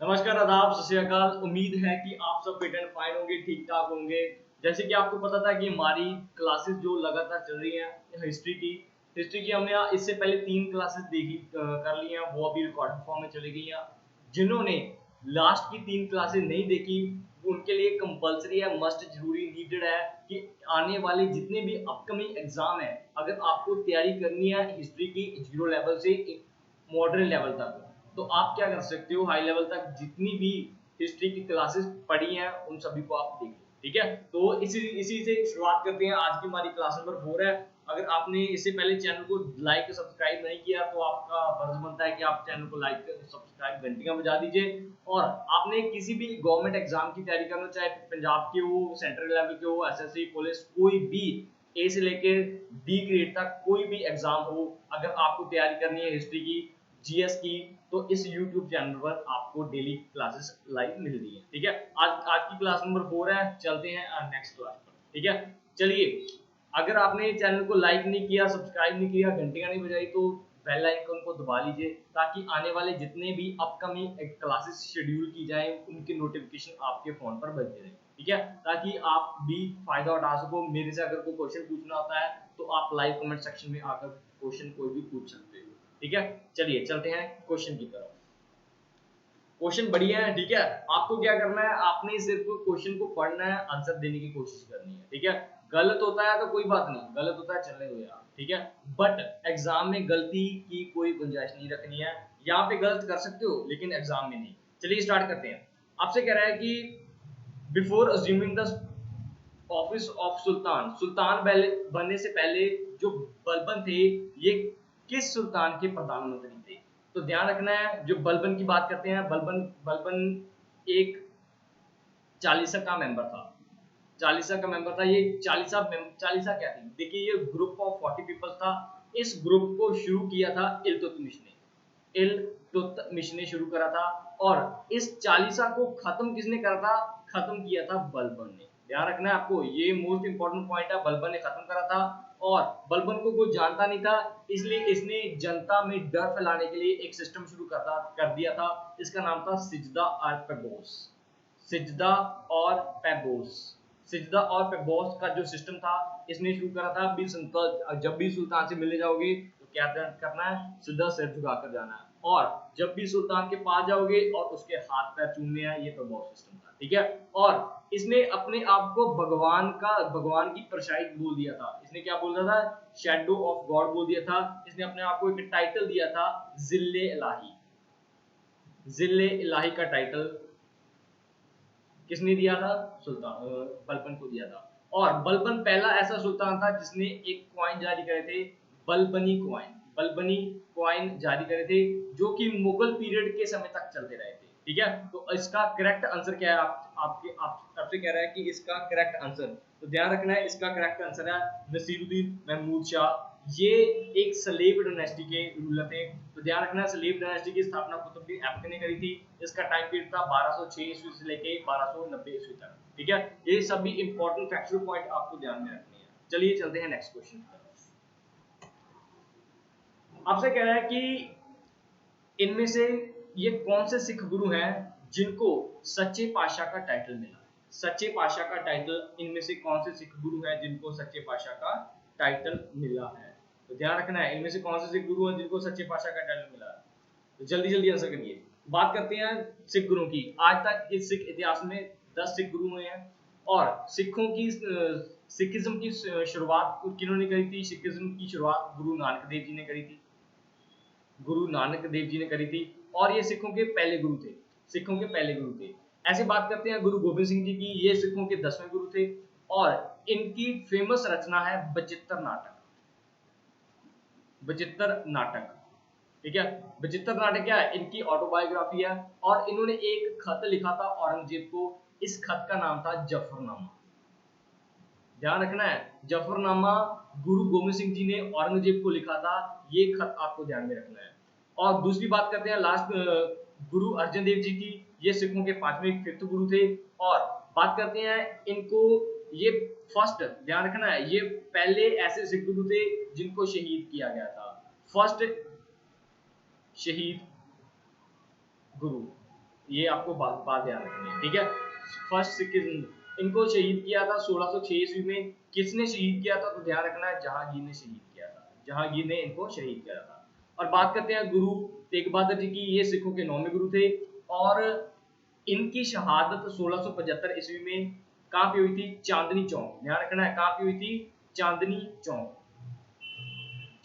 नमस्कार, आदाब, सत श्री अकाल। उम्मीद है कि आप सब फिट एंड फाइन होंगे, ठीक ठाक होंगे। जैसे कि आपको पता था कि हमारी क्लासेस जो लगातार चल रही हैं हिस्ट्री की हमने इससे पहले 3 क्लासेस देखी कर ली हैं, वो अभी रिकॉर्डेड फॉर्म में चली गई हैं। जिन्होंने लास्ट की 3 क्लासेस नहीं देखी उनके लिए कंपलसरी है, मस्ट जरूरी नीडेड है कि आने वाले जितने भी अपकमिंग एग्जाम है, अगर आपको तैयारी करनी है हिस्ट्री की 0 लेवल से मॉडरेट लेवल तक, तो आप क्या कर सकते हो, हाई लेवल तक जितनी भी हिस्ट्री की क्लासेस पढ़ी हैं उन सभी को आप देख लो। ठीक है, तो इसी से शुरुआत करते हैं। आज की हमारी क्लास नंबर 4 है। अगर आपने इससे पहले चैनल को लाइक सब्सक्राइब नहीं किया तो आपका फर्ज बनता है कि आप चैनल को लाइक सब्सक्राइब घंटियां बजा दीजिए। और आपने किसी भी गवर्नमेंट एग्जाम की तैयारी करना, चाहे पंजाब के हो, सेंट्रल लेवल के हो, एसएससी पुलिस, कोई भी ए से लेकर डी ग्रेड तक कोई भी एग्जाम हो, अगर आपको तैयारी करनी है हिस्ट्री की, जीएस की, तो इस YouTube चैनल पर आपको डेली क्लासेस लाइव मिल रही है। ठीक है, आज की क्लास नंबर 4 है। चलते हैं नेक्स्ट क्लास पर। ठीक है, चलिए, अगर आपने चैनल को लाइक नहीं किया, सब्सक्राइब नहीं किया, घंटियां नहीं बजाई, तो बेल आइकन को दबा लीजिए ताकि आने वाले जितने भी अपकमिंग क्लासेस शेड्यूल की जाए उनकी नोटिफिकेशन आपके फोन पर बजती रहे। ठीक है, ताकि आप भी फायदा उठा सको। मेरे से अगर कोई क्वेश्चन पूछना होता है तो आप लाइव कमेंट सेक्शन में आकर क्वेश्चन कोई भी पूछ सकते हो। ठीक है, चलिए चलते हैं क्वेश्चन की तरफ। क्वेश्चन बढ़िया है। ठीक है, आपको क्या करना है, आपने सिर्फ क्वेश्चन को पढ़ना है, आंसर देने की कोशिश करनी है। ठीक है, गलत होता है तो कोई बात नहीं, गलत होता है चलने दो यार। ठीक है, बट एग्जाम में गलती की कोई गुंजाइश नहीं रखनी है। यहाँ पे गलत कर सकते हो लेकिन एग्जाम में नहीं। चलिए स्टार्ट करते हैं। आपसे कह रहा है कि before assuming the office of sultan, सुल्तान बनने से पहले जो बलबन थे ये किस सुल्तान के प्रधानमंत्री थे। तो ध्यान रखना है, जो बलबन की बात करते हैं, बलबन बलबन एक चालीसा का मेंबर था। चालीसा का मेंबर था ये। चालीसा क्या थी, देखिए ये ग्रुप ऑफ 40 पीपल था। इस ग्रुप को शुरू किया था इल्तुतमिश ने शुरू करा था। और इस चालीसा को खत्म किसने करा था, खत्म किया था बलबन ने। ध्यान रखना है आपको, ये मोस्ट इंपॉर्टेंट पॉइंट है। बलबन ने खत्म करा था और बलबन को कोई जानता नहीं था, इसलिए इसने जनता में डर फैलाने के लिए एक सिस्टम शुरू कर दिया था। इसका नाम था सिजदा और पेबोस। सिजदा और पेबोस, सिजदा और पेबोस का जो सिस्टम था इसने शुरू करा था। जब भी सुल्तान से मिलने जाओगे तो क्या करना है, सीधा सिर झुकाकर जाना है। और जब भी सुल्तान के पास जाओगे और उसके हाथ पैर चूमने हैं, ये पेबोस सिस्टम था। ठीक है, और इसने अपने आप को भगवान की परछाई बोल दिया था। इसने क्या बोल रहा था, शैडो ऑफ गॉड बोल दिया था। इसने अपने आप को एक टाइटल दिया था, जिल्ले इलाही। जिल्ले इलाही का टाइटल किसने दिया था, सुल्तान बलबन को दिया था। और बलबन पहला ऐसा सुल्तान था जिसने एक कॉइन जारी करे थे, बलबनी कॉइन जारी करे थे, जो कि मुगल पीरियड के समय तक चलते रहे थे। ठीक है, तो इसका करेक्ट आंसर क्या है, आपसे कह रहा है कि इसका करेक्ट आंसर, तो ध्यान रखना है, इसका करेक्ट आंसर है नसीरुद्दीन महमूद शाह। ये एक स्लेव डायनेस्टी के रूलर थे। तो ध्यान रखना, स्लेव डायनेस्टी की स्थापना कुतुबुद्दीन ऐबक ने करी थी। इसका टाइम पीरियड था 1206 ईस्वी से लेके 1290 ईस्वी तक। ठीक है, ये सभी इंपॉर्टेंट फैक्चुअल पॉइंट आपको ध्यान में रखने हैं। चलिए चलते हैं नेक्स्ट क्वेश्चन की तरफ। आपसे कह रहा है कि इनमें से ये कौन से सिख गुरु हैं जिनको सच्चे पातशाह का टाइटल मिला। सच्चे पातशाह का टाइटल, इनमें से कौन से सिख गुरु हैं जिनको सच्चे पातशाह का टाइटल मिला है। तो ध्यान रखना है, इनमें से कौन से सिख गुरु हैं जिनको सच्चे पातशाह का टाइटल मिला है। तो जल्दी जल्दी आंसर करिए। बात करते हैं सिख गुरुओं की। आज तक इस सिख इतिहास में 10 सिख गुरु हुए हैं। और सिखों की सिखिज्म की शुरुआत किन्होंने करी थी, सिखिज्म की शुरुआत गुरु नानक देव जी ने करी थी। गुरु नानक देव जी ने करी थी और ये सिखों के पहले गुरु थे। सिखों के पहले गुरु थे। ऐसे बात करते हैं गुरु गोबिंद सिंह जी की, ये सिखों के 10वें गुरु थे। और इनकी फेमस रचना है बचित्र नाटक। बचित्र नाटक, ठीक है, बचित्र नाटक क्या है, इनकी ऑटोबायोग्राफी है। और इन्होंने एक खत लिखा था औरंगजेब को। इस खत का नाम था जफरनामा। ध्यान रखना है, जफरनामा गुरु गोबिंद सिंह जी ने औरंगजेब को लिखा था। ये खत आपको ध्यान में रखना है। और दूसरी बात करते हैं लास्ट गुरु अर्जन देव जी की। ये सिखों के 5वें 5th गुरु थे। और बात करते हैं इनको, ये फर्स्ट, ध्यान रखना है, ये पहले ऐसे सिख गुरु थे जिनको शहीद किया गया था। फर्स्ट शहीद गुरु, ये आपको बात बात ध्यान रखनी है, ठीक है। फर्स्ट सिक्किज्म, इनको शहीद किया था 1606 ईस्वी में। किसने शहीद किया था? तो ध्यान रखना है जहांगीर ने शहीद किया था, जहांगीर ने इनको शहीद किया था। और बात करते हैं गुरु तेग बहादुर जी की, ये सिखों के 9वें गुरु थे और इनकी शहादत 1675 ईस्वी में कहाँ पे हुई थी? चांदनी चौक। ध्यान रखना है कहाँ पे हुई थी? चांदनी चौक।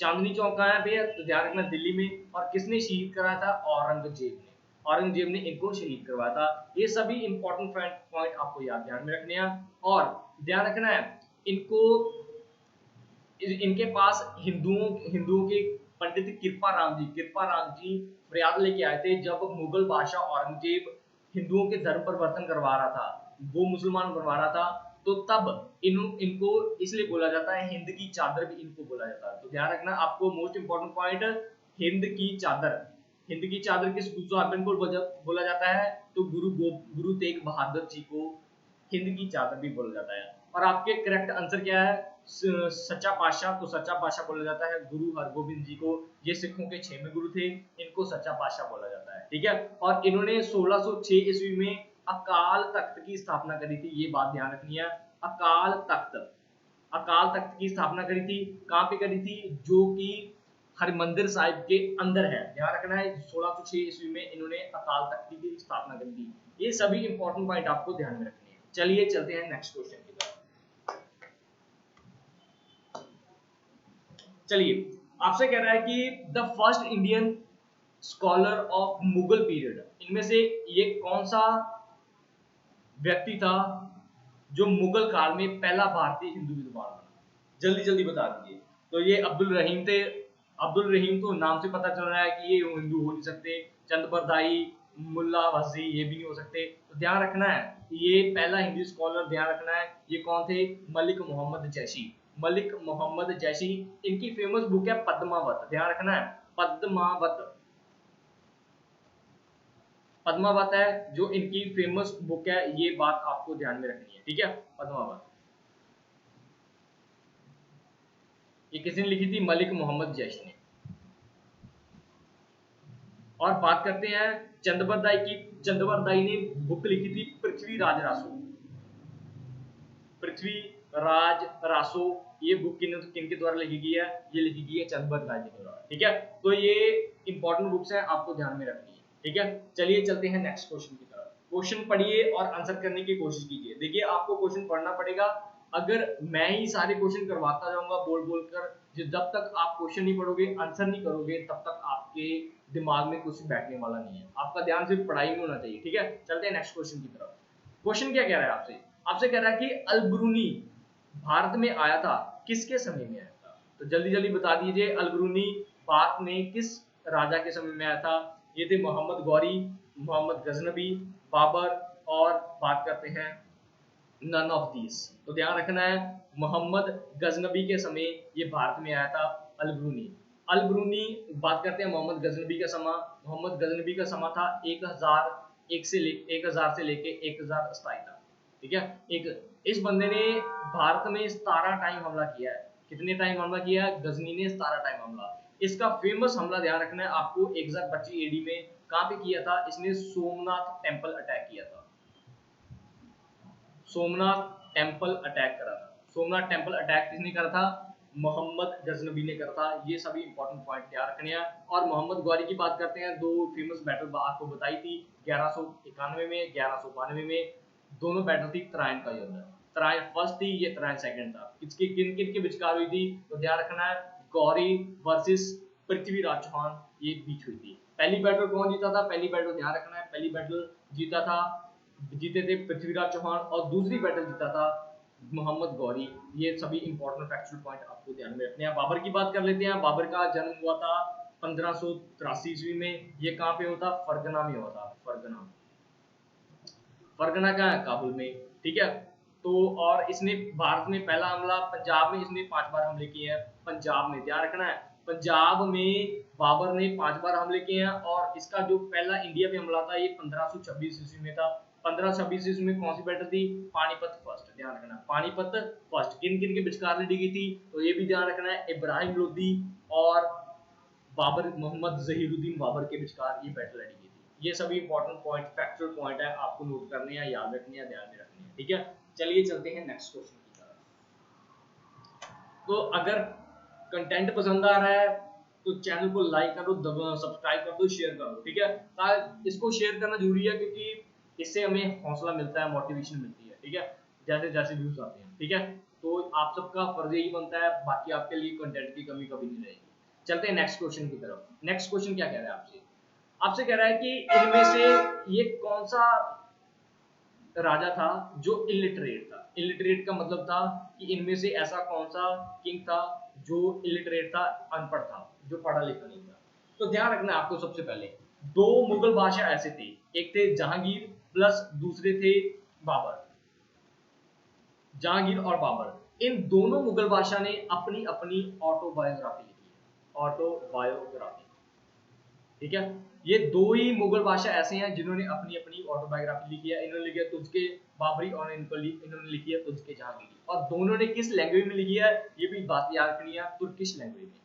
चांदनी चौक कहाँ पे है? तो ध्यान रखना दिल्ली में। और किसने शहीद कराया था? औरंगजेब ने। औरंगजेब ने इनको शहीद करवाया था। ये सभी इंपॉर्टेंट पॉइंट आपको याद ध्यान में रखने हैं। और ध्यान रखना है इनको, इनके पास हिंदुओं के पंडित कृपा राम जी फरियाद लेके आए थे जब मुगल बादशाह औरंगजेब हिंदुओं के धर्म परिवर्तन करवा रहा था, वो मुसलमान बनवा रहा था। तो तब इनको इसलिए बोला जाता है, हिंद की चादर भी इनको बोला जाता है। तो ध्यान रखना आपको मोस्ट इंपॉर्टेंट पॉइंट, हिंद की चादर। हिंद की चादर किस गुरु को बोला जाता है? तो गुरु तेग बहादुर जी को हिंद की चादर भी बोला जाता है। और आपके करेक्ट आंसर क्या है? सच्चा पातशाह। तो सच्चा पातशाह बोला जाता है गुरु हरगोबिंद जी को। ये सिखों के 6वें गुरु थे, इनको सच्चा पातशाह बोला जाता है, ठीक है। और इन्होंने 1606 ईस्वी में अकाल तख्त की स्थापना करी थी, ये बात ध्यान रखनी है। अकाल तख्त, अकाल तख्त की स्थापना करी थी। कहाँ पे करी थी? जो कि हरमंदिर साहिब के अंदर है। ध्यान रखना है 1606 ईस्वी में इन्होंने अकाल तख्त की स्थापना करी थी। ये सभी इंपॉर्टेंट पॉइंट आपको ध्यान में रखने हैं। चलिए चलते हैं नेक्स्ट क्वेश्चन की तरफ। चलिए, आपसे कह रहा है कि the first Indian scholar of Mughal period, इनमें से ये कौन सा व्यक्ति था जो मुगल काल में पहला भारतीय हिंदू विद्वान बना? जल्दी जल्दी बता दीजिए। तो ये अब्दुल रहीम थे। अब्दुल रहीम तो नाम से पता चल रहा है कि ये हिंदू हो नहीं सकते। चंद बरदाई, मुल्ला वजी, ये भी नहीं हो सकते। तो ध्यान रखना है ये पहला हिंदी स्कॉलर, ध्यान रखना है ये कौन थे? मलिक मोहम्मद जैशी। मलिक मोहम्मद जैशी। इनकी फेमस बुक है पद्मावत। ध्यान रखना है पद्मावत। पद्मावत है जो इनकी फेमस बुक है, ये बात आपको ध्यान में रखनी है, ठीक है। पद्मावत ये किसने लिखी थी? मलिक मोहम्मद जैश ने। और बात करते हैं चंदबरदाई की। चंदबरदाई ने बुक लिखी थी पृथ्वीराज रासो। पृथ्वीराज रासो, ये बुक किनके द्वारा लिखी गई है? ये लिखी गई है चंदबरदाई के द्वारा, ठीक है। तो ये इंपॉर्टेंट बुक्स हैं, आपको ध्यान में रखनी है, ठीक है। चलिए चलते हैं नेक्स्ट क्वेश्चन की तरफ। क्वेश्चन पढ़िए और आंसर करने की कोशिश कीजिए। देखिए आपको क्वेश्चन पढ़ना पड़ेगा। अगर मैं ही सारे क्वेश्चन करवाता जाऊंगा बोल बोल कर, जब तक आप क्वेश्चन नहीं पढ़ोगे, आंसर नहीं करोगे, तब तक आपके दिमाग में कुछ बैठने वाला नहीं है। आपका ध्यान सिर्फ पढ़ाई में होना चाहिए, ठीक है। चलते हैं नेक्स्ट क्वेश्चन की तरफ। क्वेश्चन क्या कह रहा है आपसे? आपसे कह रहा है कि अलबरूनी भारत में आया था, किसके समय में आया था? तो जल्दी जल्दी बता दीजिए, अलबरूनी भारत में किस राजा के समय में आया था? ये थे मोहम्मद गौरी, मोहम्मद गजनबी, बाबर, और बात करते हैं नन ऑफ दीज। तो ध्यान रखना है मोहम्मद गजनबी के समय ये भारत में आया था अलबरूनी। अलबरूनी, बात करते हैं मोहम्मद गजनबी का समय। मोहम्मद गजनबी का समय था 1001 से 1000 से लेके 1027 तक, ठीक है। एक इस बंदे ने भारत में 17 टाइम हमला किया है। कितने टाइम हमला किया है? गजनी ने 17 टाइम हमला। इसका फेमस हमला ध्यान रखना है आपको 1025 एडी में कहां पे किया था? इसने सोमनाथ टेम्पल अटैक किया था। सोमनाथ टेम्पल अटैक करा था। सोमनाथ टेम्पल अटैक किसने करा था? मोहम्मद गजनबी ने करा था। ये सभी इंपॉर्टेंट पॉइंट ध्यान रखने हैं। और मोहम्मद गौरी की बात करते हैं, दो फेमस बैटल आपको बताई थी 1191 में, 1192 में। दोनों बैटल थी त्राइन का युद्ध। त्राइन फर्स्ट थी, ये त्राइन सेकंड था। किसकी किन किन के विचकार हुई थी? तो ध्यान रखना है गौरी वर्सेस पृथ्वीराज चौहान, ये बीच हुई थी। पहली बैटल कौन जीता था? पहली बैटल ध्यान रखना है, पहली बैटल जीते थे पृथ्वीराज चौहान, और दूसरी बैटल जीता था मोहम्मद गौरी। ये सभी इंपॉर्टेंट फैक्चुअल पॉइंट आपको ध्यान में रखने हैं। बाबर की बात कर लेते हैं। बाबर का जन्म हुआ था 1583 ईस्वी में। ये कहाँ पे हुआ था? फरगना में हुआ था। फरगना, फरगना कहाँ है? काबुल में, ठीक है। तो और इसने भारत में पहला हमला, पंजाब में इसने 5 बार हमले किए हैं। पंजाब में ध्यान रखना है, पंजाब में बाबर ने 5 बार हमले किए हैं। और इसका जो पहला इंडिया पे हमला था ये 1526 ईस्वी में था। 1526 ईस्वी में कौन सी बैटल थी? पानीपत फर्स्ट। ध्यान रखना पानीपत फर्स्ट किन किन के विचकार लड़ी गई थी? तो ये भी ध्यान रखना है इब्राहिम लोदी और बाबर, मोहम्मद जहीरुद्दीन बाबर के विचकार ये बैटल लड़ी गई थी। ये सभी इंपॉर्टेंट पॉइंट, फैक्चुअल पॉइंट है, आपको नोट करने हैं, याद रखने हैं, ध्यान में रखने हैं। ठीक है, चलिए चलते हैं नेक्स्ट क्वेश्चन की तरफ। तो अगर कंटेंट पसंद आ रहा है तो चैनल को लाइक करो, सब्सक्राइब कर दो, शेयर कर दो। ठीक है, इसको शेयर करना जरूरी है क्योंकि इससे हमें हौसला मिलता है, मोटिवेशन मिलती है। ठीक है, जैसे जैसे व्यूज आते हैं। ठीक है, तो आप सबका फर्ज यही बनता है, बाकी आपके लिए कंटेंट की कमी कभी नहीं रहेगी। चलते हैं नेक्स्ट क्वेश्चन की तरफ। नेक्स्ट क्वेश्चन क्या कह रहा है आपसे? आपसे कह रहा है कि इनमें से ये कौन सा राजा था जो इलिटरेट था। इलिटरेट का मतलब था कि इनमें से ऐसा कौन सा किंग था जो इलिटरेट था, अनपढ़ था, जो पढ़ा लिखा नहीं था। तो ध्यान रखना आपको, सबसे पहले दो मुगल बादशाह ऐसे थे, एक थे जहांगीर प्लस दूसरे थे बाबर। जहांगीर और बाबर, इन दोनों मुगल बादशाह ने अपनी अपनी ऑटोबायोग्राफी लिखी है, ऑटोबायोग्राफी। ठीक है, ये दो ही मुगल बादशाह ऐसे हैं जिन्होंने अपनी अपनी ऑटोबायोग्राफी लिखी है। इन्होंने लिखी है तुझके बाबरी और इन्होंने लिखी है तुझके जहांगीरी। और दोनों ने किस लैंग्वेज में लिखी है, ये भी बात याद रखनी है, तुर्किश लैंग्वेज में।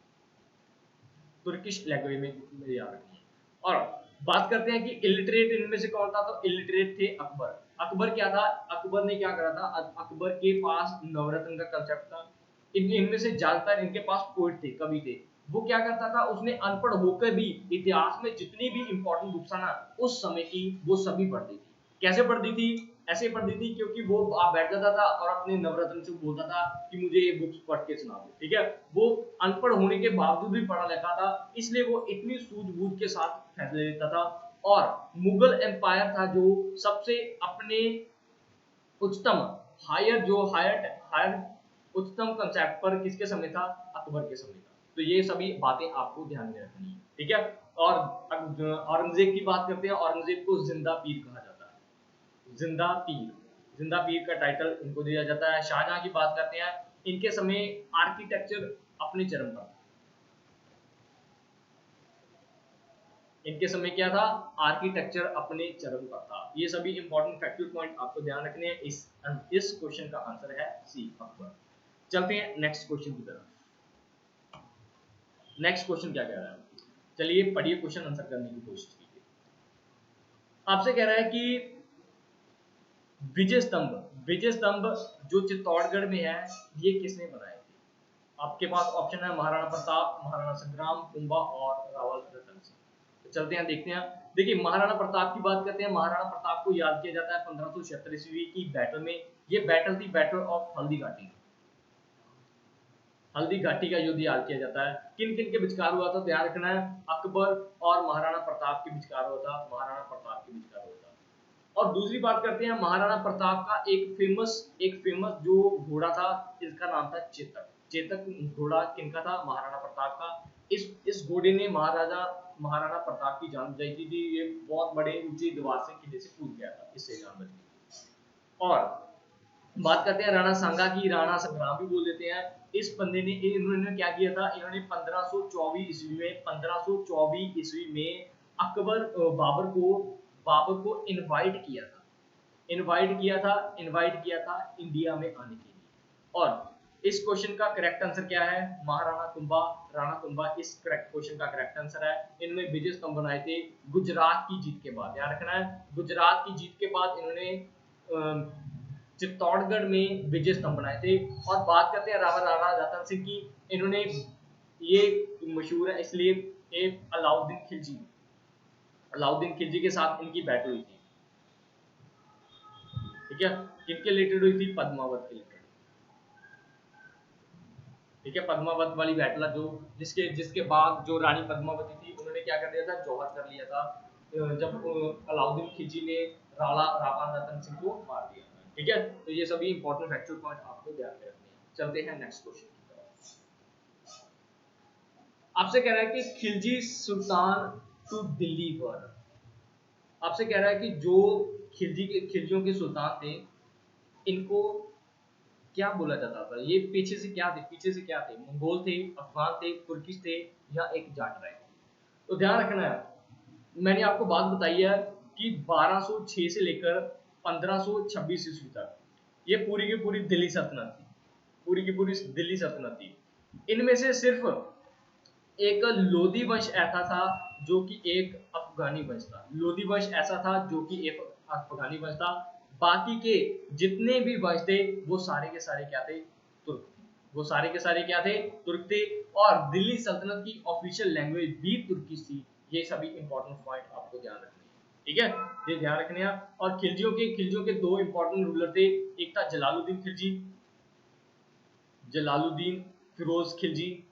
तुर्किश लैंग्वेज में याद रखनी है। और बात करते हैं कि इलिटरेट इनमें से कौन था, तो इलिटरेट थे अकबर। अकबर क्या था, अकबर ने क्या करा था, अकबर के पास नवरत्न का कंसेप्ट था। इनमें से ज्यादातर इनके पास पोइट थे, कवि थे। वो क्या करता था, उसने अनपढ़ होकर भी इतिहास में जितनी भी इंपॉर्टेंट बुक्स था ना उस समय की, वो सभी पढ़ती थी। कैसे पढ़ती थी, ऐसे पढ़ती थी क्योंकि वो आप बैठ जाता था और अपने नवरत्न से बोलता था कि मुझे ये बुक्स पढ़ के सुना दो। ठीक है, वो अनपढ़ होने के बावजूद भी पढ़ा लिखा था, इसलिए वो इतनी सूझबूझ के साथ फैसले लेता था। और मुगल एम्पायर था जो सबसे अपने उच्चतम, हायर जो हायर हायर उच्चतम कंसेप्ट पर किसके समय था, अकबर के समय था। तो ये सभी बातें आपको ध्यान में रखनी है। ठीक है, और औरंगजेब की बात करते हैं। औरंगजेब को जिंदा पीर कहा जाता है, जिंदा पीर। जिंदा पीर का टाइटल इनको दिया जाता है। शाहजहां की बात करते हैं, इनके समय आर्किटेक्चर अपने चरम पर था। इनके समय क्या था, आर्किटेक्चर अपने चरम पर था। ये सभी इंपॉर्टेंट फैक्चुअल पॉइंट आपको ध्यान रखने हैं। इस क्वेश्चन का आंसर है सी, अकबर। चलते हैं नेक्स्ट क्वेश्चन की तरफ। नेक्स्ट क्वेश्चन क्या कह रहा है, चलिए पढ़िए, क्वेश्चन आंसर करने की कोशिश कीजिए। आपसे कह रहा है कि विजय स्तंभ, विजय स्तंभ जो चित्तौड़गढ़ में है, ये किसने बनाए थे? आपके पास ऑप्शन है महाराणा प्रताप, महाराणा संग्राम, कुंभा और रावल रतन सिंह। तो चलते हैं, देखते हैं। देखिए, महाराणा प्रताप की बात करते हैं। महाराणा प्रताप को याद किया जाता है 1576 ईस्वी की बैटल में। ये बैटल थी बैटल ऑफ हल्दी घाटी। हल्दी घाटी का युद्ध याद किया जाता है। किन किन के विचकार हुआ था, ध्यान रखना है, अकबर और महाराणा प्रताप के विचकार हुआ था, महाराणा प्रताप के विचकार हुआ था। और दूसरी बात करते हैं, महाराणा प्रताप का एक फेमस जो घोड़ा था, इसका नाम था चेतक। चेतक घोड़ा किनका था, महाराणा प्रताप का। इस घोड़े ने महाराणा प्रताप की जान बचाई थी। ये बहुत बड़े ऊंचे दीवार से, किले से कूद गया था, इससे जान बची थी। और बात करते हैं राणा सांगा की, राणा संग्राम भी बोल देते हैं। इस बंदे ने, इन्होंने क्या किया था, इन्होंने 1524 ईस्वी में अकबर बाबर को इनवाइट किया था इंडिया में आने के लिए। और इस क्वेश्चन का करेक्ट आंसर क्या है, महाराणा कुंभा, राणा कुंभा इस करेक्ट क्वेश्चन का करेक्ट आंसर है। इन्होंने विजय स्तंभ बनाए थे गुजरात की जीत के बाद। ध्यान रखना है, गुजरात की जीत के बाद इन्होंने चित्तौड़गढ़ में विजय स्तंभ बनाए थे। और बात करते हैं राणा रतन सिंह की, इन्होंने, ये मशहूर है इसलिए, ये अलाउद्दीन खिलजी के साथ इनकी बैटल हुई थी। ठीक है, किनके रिलेटेड हुई थी, पद्मावत के रिलेटेड। ठीक है, पद्मावत वाली बैटल जो जिसके बाद जो रानी पद्मावती थी, उन्होंने क्या कर दिया था, जौहर कर लिया था, जब अलाउद्दीन खिलजी ने राणा रतन सिंह को मार दिया। ठीक है, तो ये सभी इंपॉर्टेंट फैक्चुअल पॉइंट आपको ध्यान में रखने हैं। चलते हैं नेक्स्ट क्वेश्चन की तरफ। आपसे कह रहा है कि खिलजी सुल्तान टू दिल्ली वर। आपसे कह रहा है कि जो खिलजियों के सुल्तान थे, इनको क्या बोला जाता था, ये पीछे से क्या थे, मंगोल थे, अफगान थे, तुर्किश थे, या एक जाट राय थे। तो ध्यान रखना है, मैंने आपको बात बताई है कि 1206 से लेकर 1526 ईस्वी तक ये पूरी की पूरी दिल्ली सल्तनत थी, पूरी की पूरी दिल्ली सल्तनत थी। इनमें से सिर्फ एक लोधी वंश ऐसा था जो कि एक अफगानी वंश था। लोदी वंश ऐसा था जो कि एक अफगानी वंश था। बाकी के जितने भी वंश थे वो सारे के सारे क्या थे, तुर्क थे। वो सारे के सारे क्या थे, तुर्क थे। और दिल्ली सल्तनत की ऑफिशियल लैंग्वेज भी तुर्की थी। ये सभी इंपॉर्टेंट पॉइंट आपको ध्यान रखने हैं, ठीक है, ये ध्यान रखने हैं। और खिलजियों के दो इंपॉर्टेंट रूलर थे, एक था जलालुद्दीन खिलजी, जलालुद्दीन फिरोज खिलजी,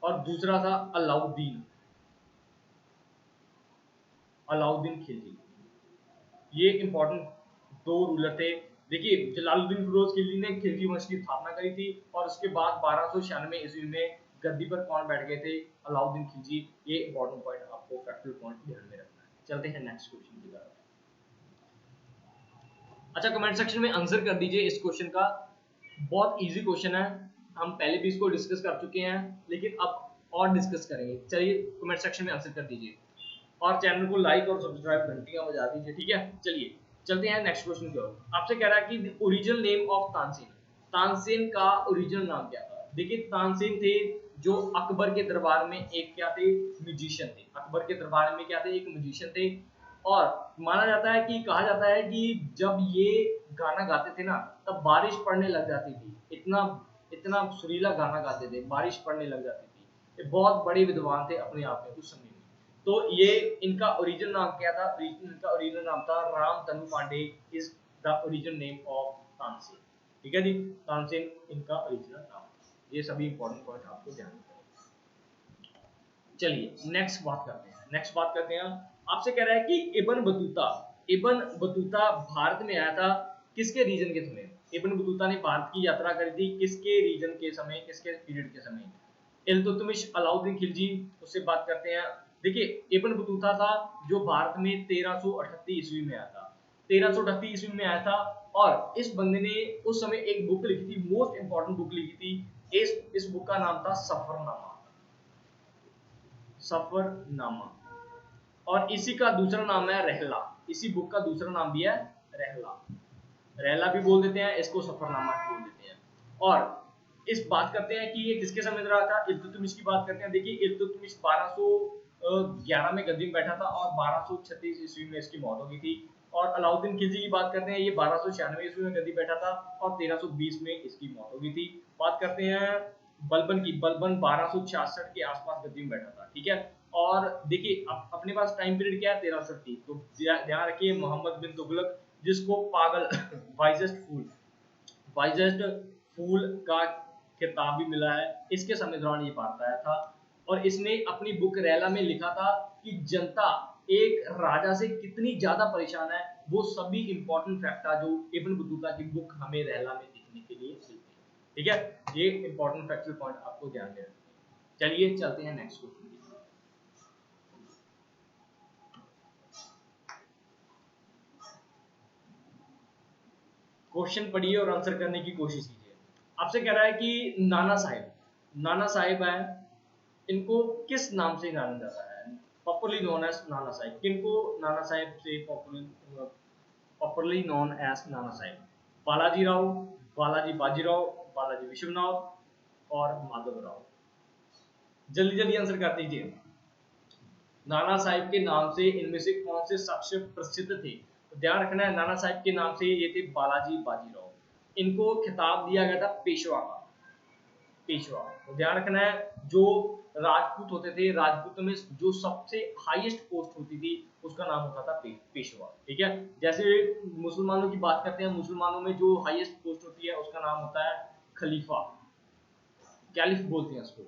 और दूसरा था अलाउद्दीन, अलाउद्दीन खिलजी। ये इंपॉर्टेंट दो रूलर थे। देखिए जलालुद्दीन फिरोज खिलजी ने खिलजी वंश की स्थापना करी थी, और उसके बाद 1296 ईस्वी में गद्दी पर कौन बैठ गए थे, अलाउद्दीन खिलजी। ये इंपॉर्टेंट पॉइंट आपको फैक्चुअल पॉइंट ध्यान में रखना है। चलते हैं नेक्स्ट क्वेश्चन की तरफ। अच्छा, कमेंट सेक्शन में आंसर कर दीजिए इस क्वेश्चन का। बहुत इजी क्वेश्चन है, हम पहले भी इसको डिस्कस कर चुके हैं, लेकिन अब और डिस्कस करेंगे। चलिए कमेंट सेक्शन में आंसर कर दीजिए, और चैनल को लाइक और सब्सक्राइब घंटियां बजा दीजिए, ठीक है। चलिए चलते हैं नेक्स्ट क्वेश्चन की ओर। आपसे कह रहा है कि original name of Tansen, Tansen का ओरिजिनल नाम क्या था। देखिए तानसेन थे जो अकबर के दरबार में एक क्या थे, म्यूजिशियन थे। अकबर के दरबार में क्या थे, एक म्यूजिशियन थे। और माना जाता है कि, कहा जाता है कि जब ये गाना गाते थे ना, तब बारिश पड़ने लग जाती थी। इतना इतना सुरीला गाना गाते थे, बारिश पड़ने लग जाती थी। ये बहुत बड़े विद्वान थे अपने आप में उस समय में। तो ये इनका ओरिजिनल नाम क्या था, इनका ओरिजिनल नाम था Ram Tanu Pandey, is the original name of Tansen, ठीक है जी। तानसेन इनका ओरिजिनल नाम था। ये सभी इंपॉर्टेंट पॉइंट आपको ध्यान रखना है। चलिए नेक्स्ट बात करते हैं, नेक्स्ट बात करते हैं। आपसे कह रहा है कि Ibn Battuta, Ibn Battuta Bharat में आया था किसके रीजन के समय। इब्न बतूता ने भारत की यात्रा करी थी किसके रीजन के समय, किसके पीरियड के समय। इल्तुतमिश, अलाउद्दीन खिलजी, उससे बात करते हैं। देखिए इब्न बतूता था जो भारत में 1338 ईस्वी में आया था, 1338 ईस्वी में आया था। और इस बंदे ने उस समय एक बुक लिखी थी, मोस्ट इंपॉर्टेंट बुक लिखी थी। इस बुक का नाम था सफरनामा, सफरनामा। और इसी का दूसरा नाम है रहला, इसी बुक का दूसरा नाम भी है रहला। रहला भी बोल देते हैं इसको, सफरनामा भी बोल देते हैं। और इस बात करते हैं कि ये किसके समय में रहा था, इल्तुतमिश की बात करते हैं। देखिए इल्तुतमिश 1211 में गद्दी में बैठा था, और 1236 ईस्वी में इसकी मौत हो गई थी। और अलाउद्दीन खिलजी की बात करते हैं, ये 1296 ईस्वी में गद्दी बैठा था, और 1320 में इसकी मौत हो गई थी। बात करते हैं बलबन की, बलबन 1266 के आसपास गद्दी में बैठा था, ठीक है। और देखिए अपने पास टाइम पीरियड क्या है, 1330। तो ध्यान रखिए मोहम्मद बिन तुगलक, जिसको पागल वाइजेस्ट फूल, वाइजेस्ट फूल का खिताब भी मिला है, इसके समय दौरान ये भारत आया था। और इसने अपनी बुक रहला में लिखा था कि जनता एक राजा से कितनी ज्यादा परेशान है, वो सभी इंपॉर्टेंट फैक्ट जो इब्न बतूता की बुक हमें रहला में लिखने के लिए मिलती है, ठीक है। ये इंपॉर्टेंट फैक्चुअल पॉइंट आपको ध्यान में रखना है। चलिए चलते हैं नेक्स्ट क्वेश्चन की। क्वेश्चन पढ़िए और आंसर करने की कोशिश कीजिए। आपसे कह रहा है कि नाना साहिब, नाना साहिब है, इनको किस नाम से जाना जाता है, popularly known as Nana Sahib. किनको नाना साहिब से popularly known as Nana Sahib, Balaji Rao, Balaji Bajirao, Balaji Vishwanath और माधव राव। जल्दी जल्दी आंसर कर दीजिए। नाना साहिब के नाम से इनमें से कौन से शख्स प्रसिद्ध थे। तो ध्यान रखना है नाना साहिब के नाम से ये थे बालाजी बाजीराव। इनको खिताब दिया गया था पेशवा का, पेशवा। तो ध्यान रखना है जो राजपूत होते थे, राजपूतों में जो सबसे हाईएस्ट पोस्ट होती थी उसका नाम होता था पेशवा, ठीक है। जैसे मुसलमानों की बात करते हैं, मुसलमानों में जो हाईएस्ट पोस्ट होती है उसका नाम होता है खलीफा, कैलिफ बोलते हैं उसको,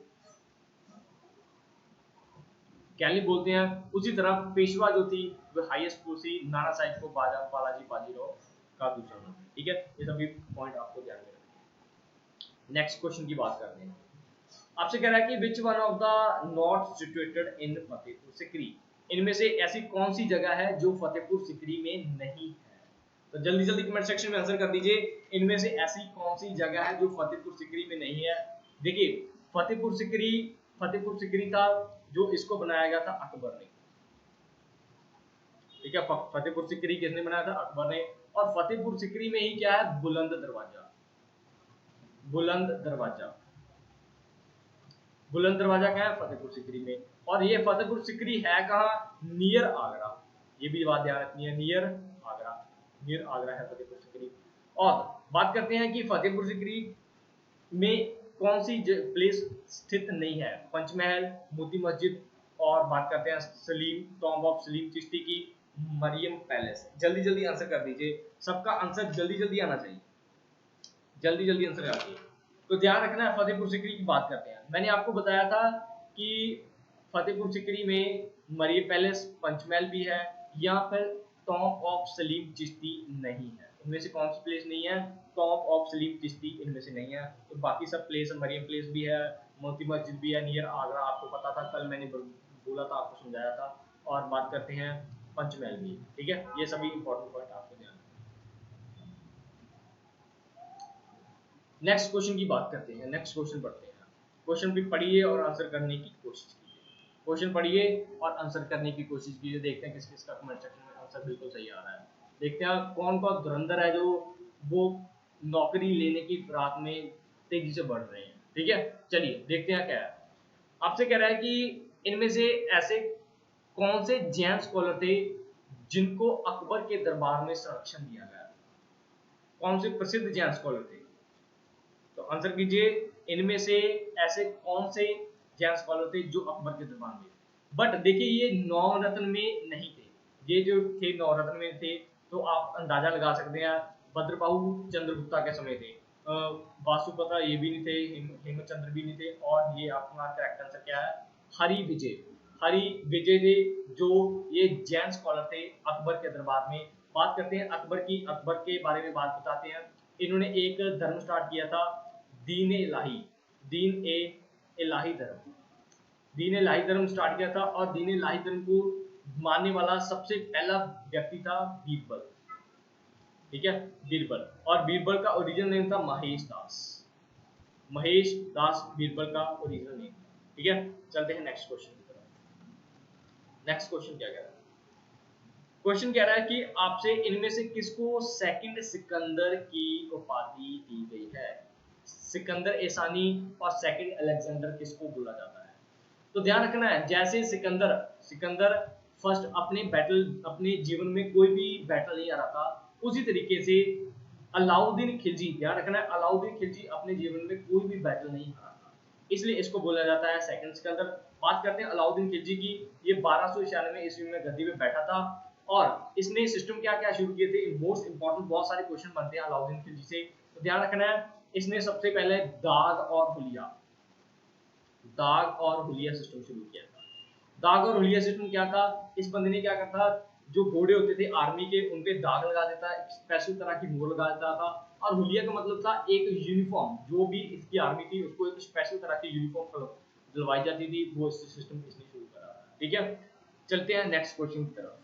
कैलिफ बोलते हैं। उसी तरह पेशवा जो थी वो हाईएस्ट पोस्ट थी, नाना साहिब को बालाजी बाजीराव का दूसरा नाम, ठीक है। ये सभी पॉइंट आपको ध्यान में रखना है। नेक्स्ट क्वेश्चन की बात करते हैं। आपसे कह रहा है कि which one of the not situated in Fatehpur Sikri, इनमें से ऐसी कौन सी जगह है जो फतेहपुर सिकरी में नहीं है। तो जल्दी जल्दी कमेंट सेक्शन में आंसर कर दीजिए, इनमें से ऐसी कौन सी जगह है जो फतेहपुर सिकरी में नहीं है। देखिए फतेहपुर सिकरी, फतेहपुर सिकरी था जो इसको बनाया गया था अकबर ने, ठीक है। फतेहपुर सिकरी किसने बनाया था, अकबर ने। और फतेहपुर सिकरी में ही क्या है, बुलंद दरवाजा, बुलंद दरवाजा। बुलंद दरवाजा क्या है, फतेहपुर सीकरी में। और ये फतेहपुर सीकरी है कहाँ, नियर आगरा, ये भी बात ध्यान रखनी है, नियर आगरा, नियर आगरा है फतेहपुर सीकरी। और बात करते हैं कि फतेहपुर सीकरी में कौन सी प्लेस स्थित नहीं है, पंचमहल, मोती मस्जिद, और बात करते हैं सलीम, टॉम्ब ऑफ सलीम चिश्ती की, मरियम पैलेस। जल्दी जल्दी आंसर कर दीजिए, सबका आंसर जल्दी जल्दी आना चाहिए, जल्दी जल्दी आंसर कर दिए। तो ध्यान रखना है, फतेहपुर सीकरी की बात करते हैं। मैंने आपको बताया था कि फतेहपुर सीकरी में मरियम पैलेस, पंचमहल भी है, या फिर टॉम्ब ऑफ सलीम चिश्ती नहीं है। इनमें से कौन सी प्लेस नहीं है, टॉम्ब ऑफ सलीम चिश्ती इनमें से नहीं है। तो बाकी सब प्लेस, मरियम प्लेस भी है, मोती मस्जिद भी है, नियर आगरा आपको पता था, कल मैंने बोला था, आपको समझाया था। और बात करते हैं पंचमहल भी, ठीक है। ये सभी इंपॉर्टेंट पॉइंट आपको ध्यान रखना। नेक्स्ट क्वेश्चन की बात करते हैं, नेक्स्ट क्वेश्चन पढ़ते हैं। क्वेश्चन भी पढ़िए और आंसर करने की कोशिश कीजिए, क्वेश्चन पढ़िए और आंसर करने की कोशिश कीजिए। देखते हैं किस किस का कमेंट सेक्शन में आंसर बिल्कुल सही आ रहा है। देखते हैं कौन कौन धुरंधर है जो वो नौकरी लेने की फिराक में तेजी से बढ़ रहे हैं, ठीक है। चलिए देखते हैं क्या है। आपसे कह रहा है कि इनमें से ऐसे कौन से जैन स्कॉलर थे जिनको अकबर के दरबार में संरक्षण दिया गया, कौन से प्रसिद्ध जैन स्कॉलर थे। तो आंसर कीजिए, इनमें से ऐसे कौन से जैन स्कॉलर थे जो अकबर के दरबार में। बट देखिए ये नौ रत्न में नहीं थे, ये जो थे नौ रत्न में थे, तो आप अंदाजा लगा सकते हैं, भद्रबाहु चंद्रगुप्ता के समय थे, वासुपता ये भी नहीं थे, हेमचंद्र भी नहीं थे, और ये अपना करेक्ट आंसर क्या है, हरि विजय, हरि विजय थे जो ये जैन स्कॉलर थे अकबर के दरबार में। बात करते हैं अकबर की, अकबर के बारे में बात बताते हैं। इन्होंने एक धर्म स्टार्ट किया था, दीन इलाही, दीन ए इलाही धर्म, दीन इलाही धर्म स्टार्ट किया था। और दीन इलाही धर्म को मानने वाला सबसे पहला व्यक्ति था बीरबल, ठीक है, बीरबल। और बीरबल का ओरिजिनल नेम था महेश दास, महेश दास बीरबल का ओरिजिनल नेम था, ठीक है। चलते हैं नेक्स्ट क्वेश्चन की तरफ। नेक्स्ट क्वेश्चन क्या कह रहा है, क्वेश्चन कह रहा है कि आपसे इनमें से किसको सेकंड सिकंदर की उपाधि दी गई है, सिकंदर एसानी और सेकंड अलेक्जेंडर किसको बोला जाता है। तो ध्यान रखना है, जैसे सिकंदर, सिकंदर फर्स्ट अपने बैटल, अपने जीवन में कोई भी बैटल नहीं आ रहा था, उसी तरीके से अलाउद्दीन खिलजी, ध्यान रखना है, अलाउद्दीन खिलजी अपने जीवन में कोई भी बैटल नहीं हारा था, इसलिए इसको बोला जाता है सेकंड सिकंदर। बात करते हैं अलाउद्दीन खिलजी की, ये 1296 ईस्वी में गद्दी पे बैठा था, और इसने सिस्टम क्या क्या शुरू किए थे, मोस्ट इंपॉर्टेंट बहुत सारे क्वेश्चन बनते हैं अलाउद्दीन खिलजी से, तो ध्यान रखना है। इसने सबसे पहले दाग और हुलिया, दाग और हुलिया सिस्टम शुरू किया था। दाग और हुलिया सिस्टम क्या था, इस बंदे ने क्या करता था, जो घोड़े होते थे आर्मी के उन पे दाग लगा देता, स्पेशल तरह की मोहर लगा देता था। और हुलिया का मतलब था एक यूनिफॉर्म, जो भी इसकी आर्मी थी उसको एक स्पेशल तरह की यूनिफॉर्म दिलवाई जाती थी, वो सिस्टम इसने शुरू करा, ठीक है। चलते हैं नेक्स्ट क्वेश्चन की तरफ।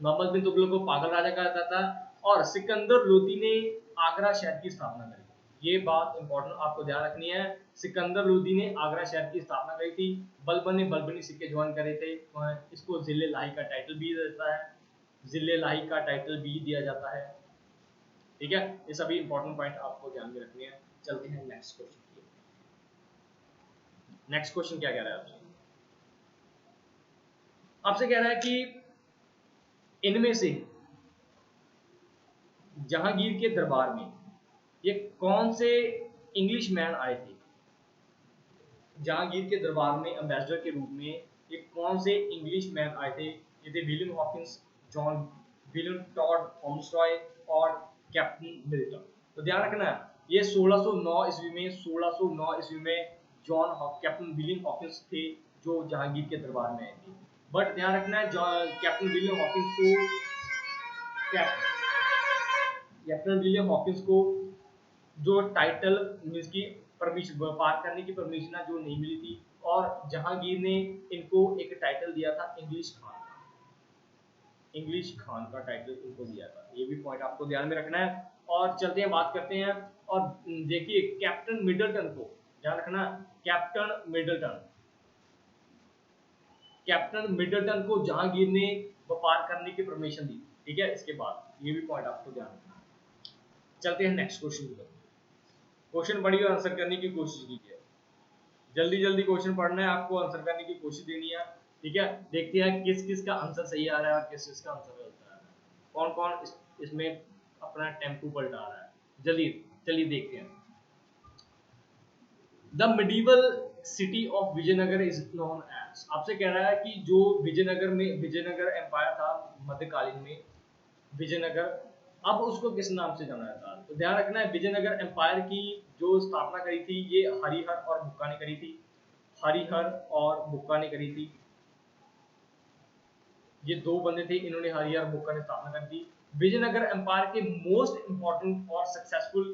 मोहम्मद बिन तुगलक को पागल राजा कहा जाता था और सिकंदर लोदी ने आगरा शहर की स्थापना करी, ये बात इंपॉर्टेंट आपको ध्यान रखनी है। सिकंदर लोदी ने आगरा शहर की स्थापना करी थी, बलबन ने बलबनी सिक्के ज्वाइन करे थे, इसको जिले लाही का टाइटल भी देता है, जिले लाही का टाइटल भी दिया जाता है, ठीक है। ये सभी इंपॉर्टेंट पॉइंट आपको ध्यान में रखने हैं। चलते हैं नेक्स्ट क्वेश्चन की। नेक्स्ट क्वेश्चन क्या कह रहा है आपसे, आपसे कह रहा है कि इनमें से जहांगीर के दरबार में ये कौन से इंग्लिश मैन आए थे, जहांगीर के दरबार में एम्बेसडर के रूप में ये कौन से इंग्लिश मैन आए थे। ये थे William Hawkins, John William Todd होम्सरॉय और कैप्टन मिल्टन। तो ध्यान रखना है, ये 1609 ईस्वी में, 1609 ईस्वी में जॉन कैप्टन विलियम हॉकिंस थे जो जहांगीर के दरबार में आए थे। बट ध्यान रखना है, कैप्टन विलियम हॉकिंस को, कैप्टन विलियम हॉकिंस को जो टाइटल मींस की परमिशन, व्यापार करने की परमिशन जो नहीं मिली थी, और जहांगीर ने इनको एक टाइटल दिया था इंग्लिश खान का, इंग्लिश खान का टाइटल इनको दिया था, ये भी पॉइंट आपको ध्यान में रखना है। और चलते हैं बात करते हैं, और देखिए कैप्टन मिडलटन को ध्यान रखना, कैप्टन मिडलटन, कैप्टन मिडलटन को जहांगीर ने व्यापार करने की परमिशन दी, ठीक है। इसके बाद ये भी पॉइंट आपको ध्यान रखना है। चलते हैं नेक्स्ट क्वेश्चन की तरफ, क्वेश्चन पढ़िए और आंसर करने की कोशिश कीजिए, जल्दी जल्दी क्वेश्चन पढ़ना है आपको, आंसर करने की कोशिश देनी है, ठीक है। देखते हैं किस किस का आंसर सही आ रहा है और किस किस का आंसर गलत आ रहा है, कौन कौन इसमें अपना टेम्पो पलटा रहा है। जल्दी चलिए देखते हैं। The medieval city of Vijayanagar is known as, आपसे कह रहा है कि जो विजयनगर में, विजयनगर एम्पायर था मध्यकालीन में, विजयनगर, अब उसको किस नाम से जाना जाता है। तो ध्यान रखना है, विजयनगर एम्पायर की जो स्थापना करी थी ये हरिहर और बुक्का ने करी थी, हरिहर और बुक्का ने करी थी। ये दो बंदे थे, इन्होंने हरिहर बुक्का ने स्थापना करी थी। विजयनगर एम्पायर के मोस्ट इंपॉर्टेंट और सक्सेसफुल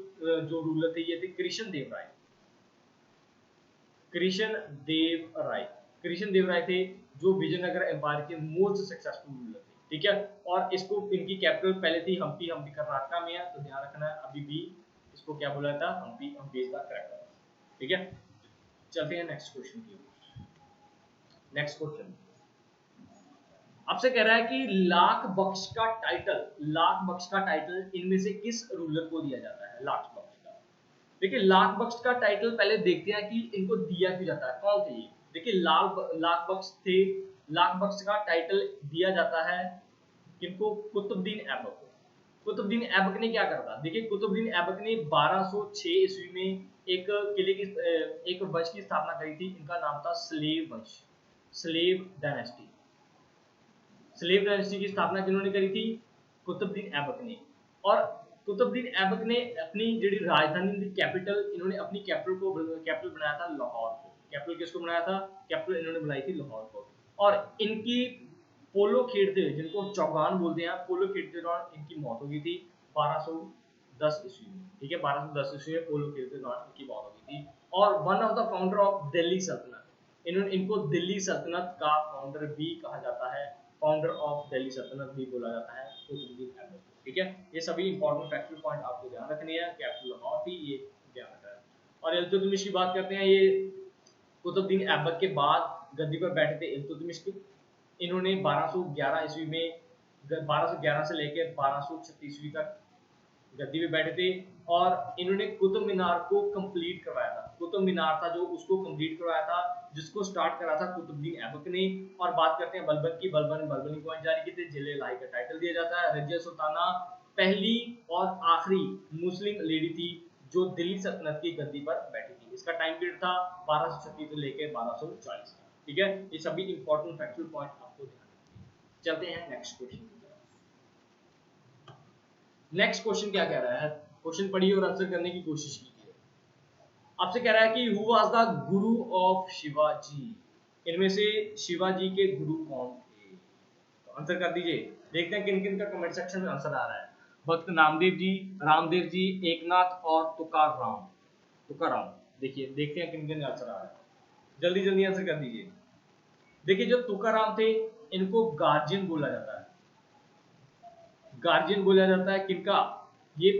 जो रूलर थे ये थे कृष्ण देव राय, कृष्ण देव राय, कृष्ण देव राय थे जो विजयनगर एम्पायर के मोस्ट सक्सेसफुल रूलर थे, ठीक है। और इसको, इनकी कैपिटल पहले थी हम्पी, हम्पी कर्नाटक में है, तो ध्यान रखना है अभी भी इसको क्या बोला था, Hampi, Hampi is the correct answer, ठीक है। चलते हैं नेक्स्ट क्वेश्चन की ओर। नेक्स्ट क्वेश्चन आपसे कह रहा है कि लाख बख्श का टाइटल, लाख बख्श का टाइटल इनमें से किस रूलर को दिया जाता है, लाख बख्श का। देखिए लाख बख्श का टाइटल पहले देखते हैं कि इनको दिया क्यों जाता है, कौन थे ये। देखिए लाख बख्श थे, लाख बख्श का टाइटल दिया जाता है किनको, कुतुबुद्दीन ऐबक को। कुतुबुद्दीन ऐबक ने क्या करा था, देखिए कुतुबुद्दीन ऐबक ने 1206 ईस्वी में एक किले की, एक वंश की स्थापना करी थी, इनका नाम था स्लेव वंश, स्लेव डायनेस्टी। स्लेव डायनेस्टी की स्थापना किन्होंने करी थी, कुतुबुद्दीन ऐबक ने। और कुतुबुद्दीन ऐबक ने अपनी ਜਿਹੜੀ राजधानी थी, कैपिटल, इन्होंने अपनी कैपिटल बनाया था लाहौर को। कैपिटल किसको बनाया था, कैपिटल इन्होंने बनाई थी लाहौर को। और इनकी पोलो खेलते हुए, जिनको चौगान बोलते हैं, पोलो खेलते दौरान इनकी मौत हो गई थी 1210 ईस्वी में, ठीक है। 1210 ईस्वी में पोलो खेलते दौरान इनकी मौत हो गई थी। और one of the founder of Delhi सल्तनत, इन्होंने, इनको दिल्ली सल्तनत का फाउंडर भी कहा जाता है, फाउंडर ऑफ दिल्ली सल्तनत भी बोला जाता है कुतुबुद्दीन ऐबक, ठीक है। ये सभी इंपॉर्टेंट फैक्चुअल पॉइंट आपको ध्यान रखने हैं, कैपिटल लाहौर थी, ये ध्यान रखना है। और इल्तुतमिश की बात करते हैं, ये कुतुबुद्दीन ऐबक के बाद गद्दी पर बैठे थे इल्तुतमिश की। इन्होंने 1211 ईस्वी में, 1211 से लेकर 1236 ईस्वी तक गद्दी पे बैठे थे। और इन्होंने कुतुब मीनार को कंप्लीट करवाया था, कुतुब मीनार था जो, उसको कंप्लीट करवाया था, जिसको स्टार्ट करा था कुतुबुद्दीन ऐबक ने। और बात करते हैं बलबन की, बलबन ने बलबनी कॉइन जारी की थी, जिले लाई का टाइटल दिया जाता है। रजिया सुल्ताना पहली और आखिरी मुस्लिम लेडी थी जो दिल्ली सल्तनत की गद्दी पर बैठी थी। इसका टाइम पीरियड था 1236 से लेकर 1240, ठीक है। ये सभी इंपॉर्टेंट फैक्चुअल पॉइंट आपको ध्यान रखना। चलते हैं नेक्स्ट क्वेश्चन की तरफ। नेक्स्ट क्वेश्चन क्या कह रहा है, क्वेश्चन पढ़िए और आंसर करने की कोशिश कीजिए। आपसे कह रहा है कि who was the Guru of Shivaji, इनमें से शिवाजी के गुरु कौन थे, तो आंसर कर दीजिए। देखते हैं किन किन का कमेंट सेक्शन में आंसर आ रहा है। भक्त नामदेव जी, रामदेव जी, एकनाथ और तुकाराम, तुकाराम। देखिए देखते हैं किन किन का आंसर आ रहा है, जल्दी जल्दी आंसर कर दीजिए। देखिए जो तुकाराम थे इनको गार्जियन बोला जाता है, गार्जियन बोला जाता है किनका, ये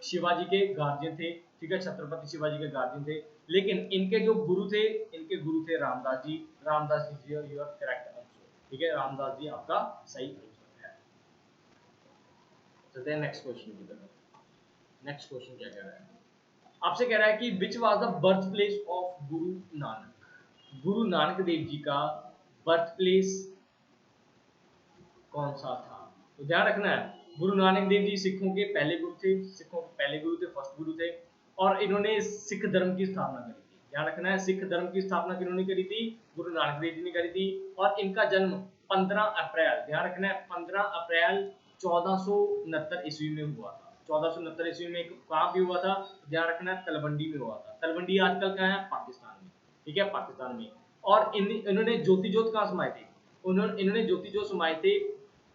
शिवाजी के गार्जियन थे, ठीक है, छत्रपति शिवाजी के गार्जियन थे। लेकिन इनके जो गुरु थे, इनके गुरु थे Ramdas ji, Ramdas ji your correct answer, ठीक है, रामदास जी आपका सही आंसर है। चलते हैं नेक्स्ट क्वेश्चन की तरफ। नेक्स्ट क्वेश्चन क्या कह रहा है, आपसे कह रहा है कि which was the birth place of Guru Nanak, Guru Nanak Dev ji का बर्थ प्लेस कौन सा था। तो ध्यान रखना है, गुरु नानक देव जी सिखों के पहले गुरु थे, सिखों के पहले गुरु थे, फर्स्ट गुरु थे। और इन्होंने सिख धर्म की स्थापना करी थी, ध्यान रखना है, सिख धर्म की स्थापना किन्होंने करी थी, गुरु नानक देव जी ने करी थी। और इनका जन्म 15 अप्रैल, ध्यान रखना है, 15 अप्रैल 1469 ईस्वी में हुआ था। 1469 ईस्वी में कहाँ पे हुआ था, ध्यान रखना है, तलवंडी में हुआ था। तलवंडी आजकल कहाँ है, पाकिस्तान में, ठीक है, पाकिस्तान में। और इन्होंने ज्योति जोत कहाँ समाये थे, इन्होंने ज्योति जोत समाये थे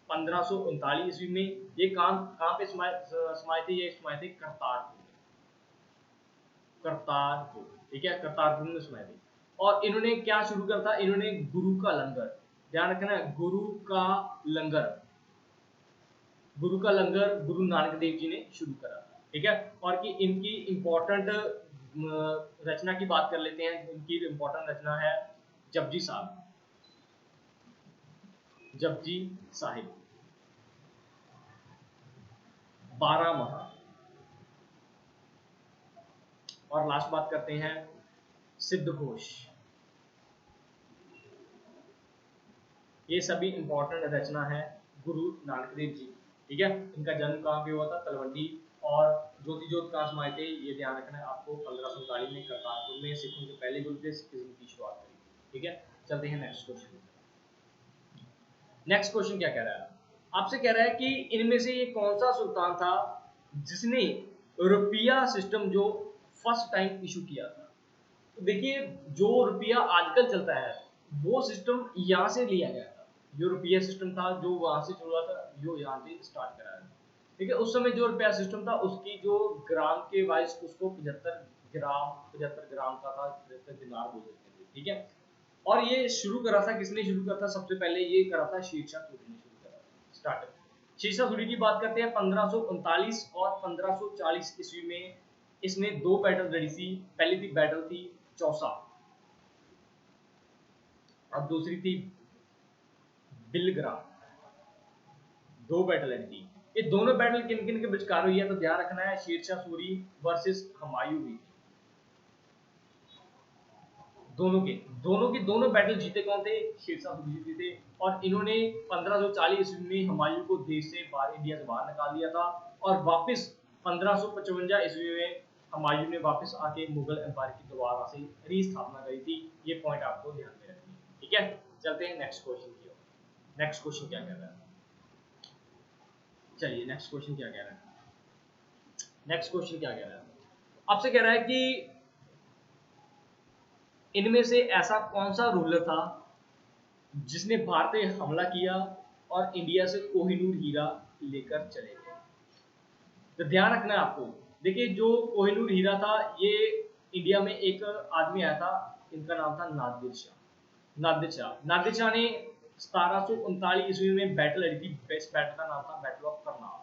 1539 ईस्वी में। ये कहाँ पे समाये थे, ये समाये थे करतारपुर, करतारपुर, ठीक है, करतारपुर में समाये थे। और इन्होंने क्या शुरू करा था, इन्होंने गुरु का लंगर, ध्यान रखना है, गुरु का लंगर, गुरु का लंगर गुरु नानक देव जी ने शुरू करा, ठीक है। और कि इनकी इंपॉर्टेंट रचना की बात कर लेते हैं, इनकी इंपॉर्टेंट रचना है जपजी साहब, जपजी साहिब, 12 माह। और लास्ट बात करते हैं सिद्ध घोष। ये सभी इंपॉर्टेंट रचना है गुरु नानक देव जी, ठीक है। इनका जन्म कहाँ पे हुआ था? तलवंडी। और ज्योति ज्योत कहाँ समाये थे? ये ध्यान रखना है आपको, 1539 में करतारपुर में सिखों के पहले गुरु थे, सिखिज्म की शुरुआत करी, ठीक है। चलते हैं नेक्स्ट क्वेश्चन। नेक्स्ट क्वेश्चन क्या कह रहा है? आपसे कह रहा है कि इनमें से ये कौन सा सुल्तान था जिसने रुपया सिस्टम जो फर्स्ट टाइम इशू किया था? तो देखिए, जो रुपया आजकल चलता है वो सिस्टम यहाँ से लिया गया था। जो रुपया सिस्टम था जो वहां से शुरू हुआ था, जो यहाँ से स्टार्ट कराया था, ठीक है। उस समय जो रुपया सिस्टम था उसकी जो ग्राम के वाइज उसको 75 ग्राम का था, 75 दिनार बोल सकते थे, ठीक है। और ये शुरू करा था किसने? शुरू करा था सबसे पहले, ये करा था शेरशाह सूरी ने शुरू करा था स्टार्ट। शेरशाह सूरी की बात करते हैं 1539 और 1540 ईस्वी में इसने दो बैटल लड़ी थी। पहली थी बैटल थी चौसा, और दूसरी थी बिलग्रा। दो बैटल लड़ी थी। ये दोनों बैटल किन किन के विचकार हुई है? तो ध्यान रखना है, शेरशाह सूरी वर्सेस हुमायूं हुई थी। दोनों बैटल जीते कौन थे? शेरशाह सूरी जीते थे। और इन्होंने 1540 ईस्वी में हुमायूं को देश से बाहर, इंडिया से बाहर निकाल दिया था। और वापस 1555 ईस्वी में हुमायूं ने वापस आके मुगल एम्पायर की दोबारा से रीस्थापना करी थी। ये पॉइंट आपको ध्यान में रखनी है, ठीक है। चलते हैं नेक्स्ट क्वेश्चन की ओर। नेक्स्ट क्वेश्चन क्या कह रहा है? चलिए नेक्स्ट क्वेश्चन क्या कह रहा है? नेक्स्ट क्वेश्चन क्या कह रहा है? आपसे कह रहा है कि इनमें से ऐसा कौन सा रूलर था जिसने भारत पे हमला किया और इंडिया से कोहिनूर हीरा लेकर चले गए? तो ध्यान रखना है आपको। देखिए, जो कोहिनूर हीरा था, ये इंडिया में एक आदमी आया था, इनका नाम था नादिर शाह। नादिर शाह ने 1739 ईस्वी में बैटल लड़ी थी। इस बैटल का नाम था बैटल ऑफ करनाल,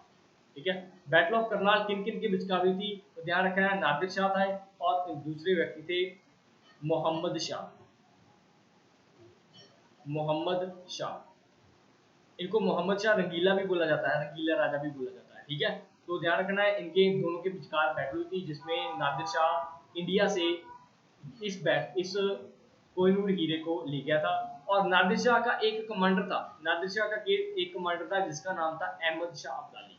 ठीक है। बैटल ऑफ करनाल किन किन के बीच हुई थी? तो ध्यान रखना है, नादिर शाह था और दूसरे व्यक्ति थे मोहम्मद शाह। मोहम्मद शाह, इनको मोहम्मद शाह रंगीला भी बोला जाता है, रंगीला राजा भी बोला जाता है, ठीक है। तो ध्यान रखना है, इनके दोनों के बीचकार बैटल हुई थी जिसमें नादिर शाह इंडिया से इस कोहिनूर हीरे को ले गया था। और नादिर शाह का एक कमांडर था, जिसका नाम था अहमद शाह अब्दाली।